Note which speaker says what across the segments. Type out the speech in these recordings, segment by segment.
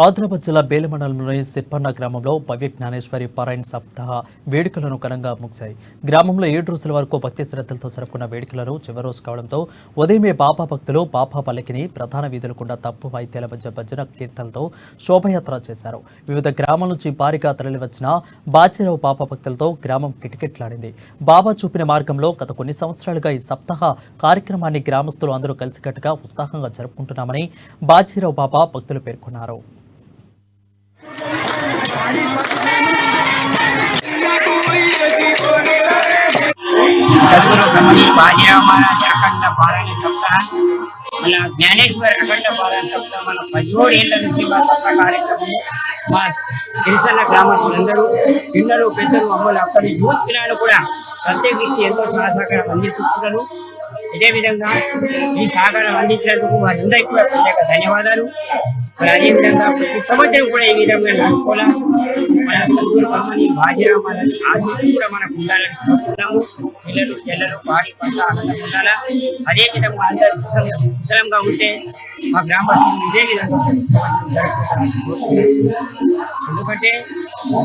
Speaker 1: ఆదిలాబాద్ జిల్లా బేలి మండలంలోని సిర్పన్న గ్రామంలో భవ్య జ్ఞానేశ్వరి పారాయణ సప్తాహ వేడుకలను ఘనంగా ముగిశాయి. గ్రామంలో 7 రోజుల వరకు భక్తి శ్రద్ధలతో జరుపుకున్న వేడుకలను చివరి రోజు కావడంతో ఉదయమే బాబా భక్తులు బాబా పల్లకిని ప్రధాన వీధుల గుండా తప్పు వాయిద్యాల మధ్య భజన కీర్తనలతో శోభయాత్ర చేశారు. వివిధ గ్రామాల నుంచి భారీగా తరలివచ్చిన బాజీరావు బాబా భక్తులతో గ్రామం కిటకిటలాడింది. బాబా చూపిన మార్గంలో గత కొన్ని సంవత్సరాలుగా ఈ సప్తాహ కార్యక్రమాన్ని గ్రామస్తులు అందరూ కలిసికట్టుగా ఉత్సాహంగా జరుపుకుంటున్నామని బాజీరావు బాబా భక్తులు పేర్కొన్నారు.
Speaker 2: सदगुरु ब्रह्मणी बाजीराव महाराज अखंड पारायण सप्ताह మన జ్ఞానేశ్వర్ అఖండ పారాయణ సప్తాహ మన 17 ఏళ్ల నుంచి మా సప్తాహ కార్యక్రమం మా సిరిసన్న గ్రామస్తులందరూ చిన్నలు పెద్దలు అమ్మలు అక్కడి యూత్ పిల్లలు కూడా ప్రత్యేకించి ఎంతో సహకారం అందిస్తున్నారు. ఇదే విధంగా ఈ సహకారం అందించినందుకు వారందరికీ కూడా ప్రత్యేక ధన్యవాదాలు. మరి అదేవిధంగా ప్రతి సంవత్సరం కూడా ఈ విధంగా నడుపుకోవాలా మన సద్గురు బ్రహ్మని బాజీరావు మహారాజ్ ఆశీస్సులు కూడా మనకు ఉండాలని కోరుకుంటున్నాము. పిల్లలు చెల్లెలు పాడి పంట ఆనందంగా ఉండాలా. అదేవిధంగా అందరూ కుశలంగా ఉంటే మా గ్రామస్తులు ఇదే విధంగా ప్రతి సంవత్సరం జరుపుకుంటామని కోరుకుంటున్నాము. ఎందుకంటే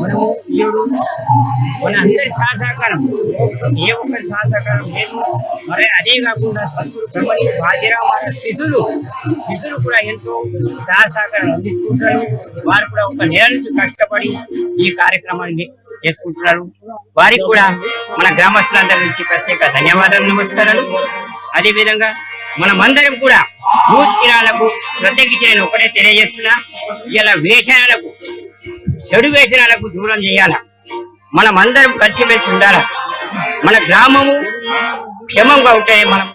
Speaker 2: మనము దేవుడు మన అందరి సహకారం ఏ ఒక్కరి సహకారం లేదు. మరి అదే కాకుండా సద్గురు బ్రహ్మని బాజీరావు మహారాజ్ శిష్యులు కూడా ఎంతో సహకారం అందించుకుంటున్నారు. వారు కూడా ఒక నెల నుంచి కష్టపడి ఈ కార్యక్రమాన్ని చేసుకుంటున్నారు. వారికి కూడా మన గ్రామస్తులందరి నుంచి ప్రత్యేక ధన్యవాదాలు, నమస్కారాలు. అదేవిధంగా మనమందరం కూడా యూత్ కిరాలకు ప్రత్యేకించి నేను ఒకటే తెలియజేస్తున్నా, ఇలా వేషాలకు చెడు వేషాలకు దూరం చేయాల. మనం అందరం కలిసిమెలిసి ఉండాలి. మన గ్రామము క్షేమంగా ఉంటే మనం